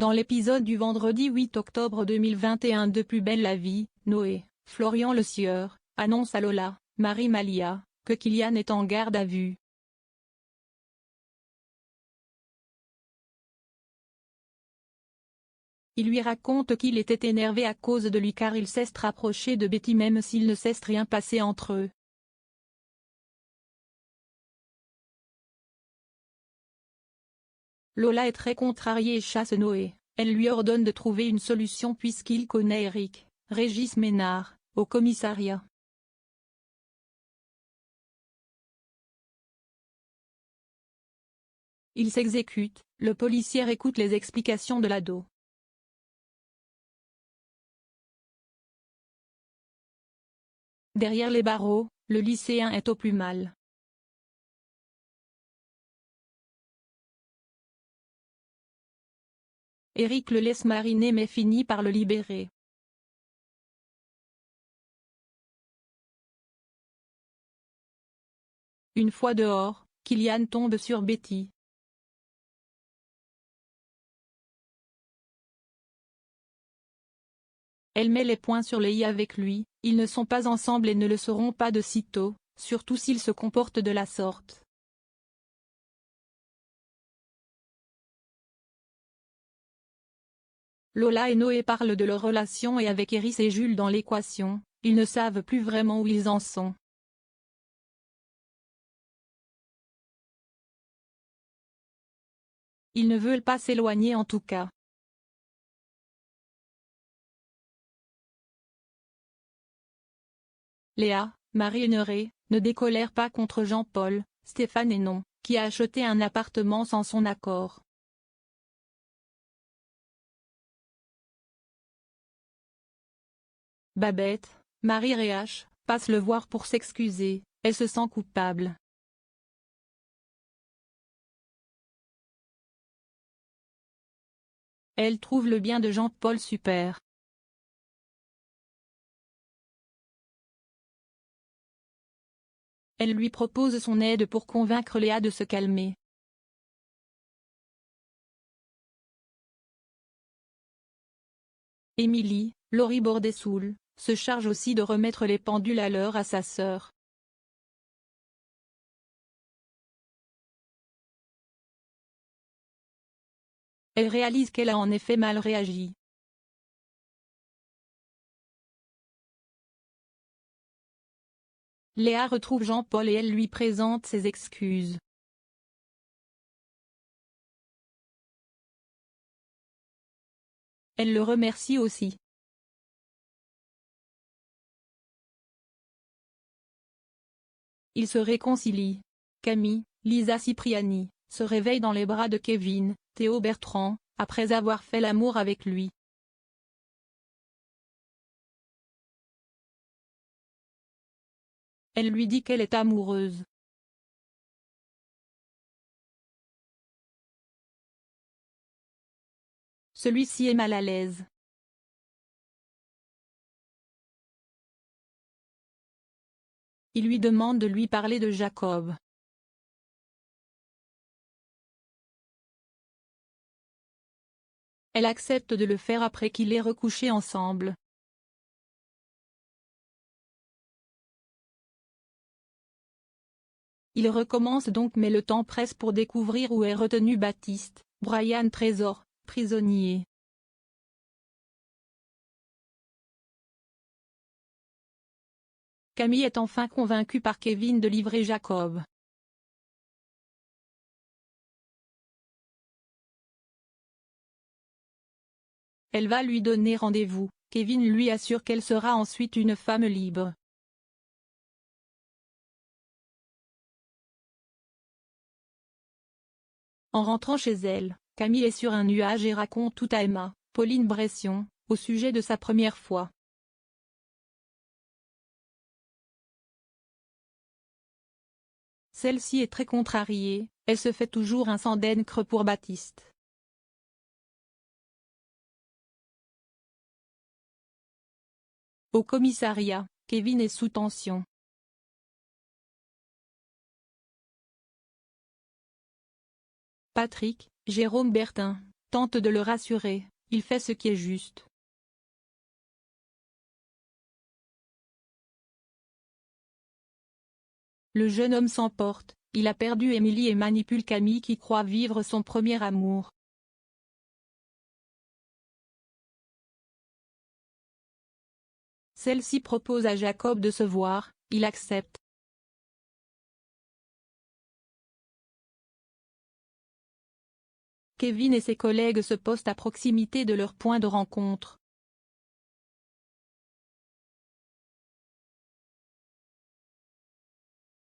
Dans l'épisode du vendredi 8 octobre 2021 de Plus belle la vie, Noé, Florian Le Sieur, annonce à Lola, Marie Malia, que Kylian est en garde à vue. Il lui raconte qu'il était énervé à cause de lui car il s'est rapproché de Betty même s'il ne s'est rien passé entre eux. Lola est très contrariée et chasse Noé. Elle lui ordonne de trouver une solution puisqu'il connaît Eric, Régis Ménard, au commissariat. Il s'exécute, le policier écoute les explications de l'ado. Derrière les barreaux, le lycéen est au plus mal. Eric le laisse mariner mais finit par le libérer. Une fois dehors, Kylian tombe sur Betty. Elle met les points sur les i avec lui, ils ne sont pas ensemble et ne le seront pas de sitôt, surtout s'ils se comportent de la sorte. Lola et Noé parlent de leur relation et avec Eris et Jules dans l'équation, ils ne savent plus vraiment où ils en sont. Ils ne veulent pas s'éloigner en tout cas. Léa, Marie énervée, ne décolère pas contre Jean-Paul, Stéphane et non, qui a acheté un appartement sans son accord. Babette, Marie Réache, passe le voir pour s'excuser, elle se sent coupable. Elle trouve le bien de Jean-Paul super. Elle lui propose son aide pour convaincre Léa de se calmer. Émilie, Laurie Bordessoul, se charge aussi de remettre les pendules à l'heure à sa sœur. Elle réalise qu'elle a en effet mal réagi. Léa retrouve Jean-Paul et elle lui présente ses excuses. Elle le remercie aussi. Ils se réconcilient. Camille, Lisa Cipriani, se réveille dans les bras de Kevin, Théo Bertrand, après avoir fait l'amour avec lui. Elle lui dit qu'elle est amoureuse. Celui-ci est mal à l'aise. Il lui demande de lui parler de Jacob. Elle accepte de le faire après qu'ils aient recouché ensemble. Il recommence donc mais le temps presse pour découvrir où est retenu Baptiste, Brian Trésor, prisonnier. Camille est enfin convaincue par Kevin de livrer Jacob. Elle va lui donner rendez-vous, Kevin lui assure qu'elle sera ensuite une femme libre. En rentrant chez elle, Camille est sur un nuage et raconte tout à Emma, Pauline Bression, au sujet de sa première fois. Celle-ci est très contrariée, elle se fait toujours un sang d'encre pour Baptiste. Au commissariat, Kevin est sous tension. Patrick, Jérôme Bertin, tente de le rassurer, il fait ce qui est juste. Le jeune homme s'emporte, il a perdu Emily et manipule Camille qui croit vivre son premier amour. Celle-ci propose à Jacob de se voir, il accepte. Kevin et ses collègues se postent à proximité de leur point de rencontre.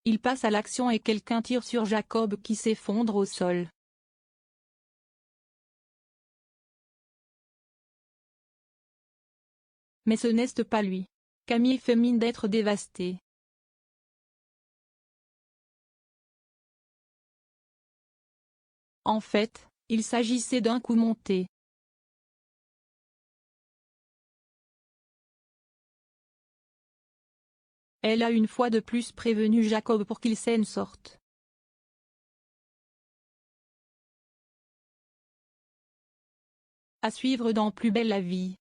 Il passe à l'action et quelqu'un tire sur Jacob qui s'effondre au sol. Mais ce n'est pas lui. Camille fait mine d'être dévastée. En fait, il s'agissait d'un coup monté. Elle a une fois de plus prévenu Jacob pour qu'il s'en sorte. À suivre dans Plus belle la vie.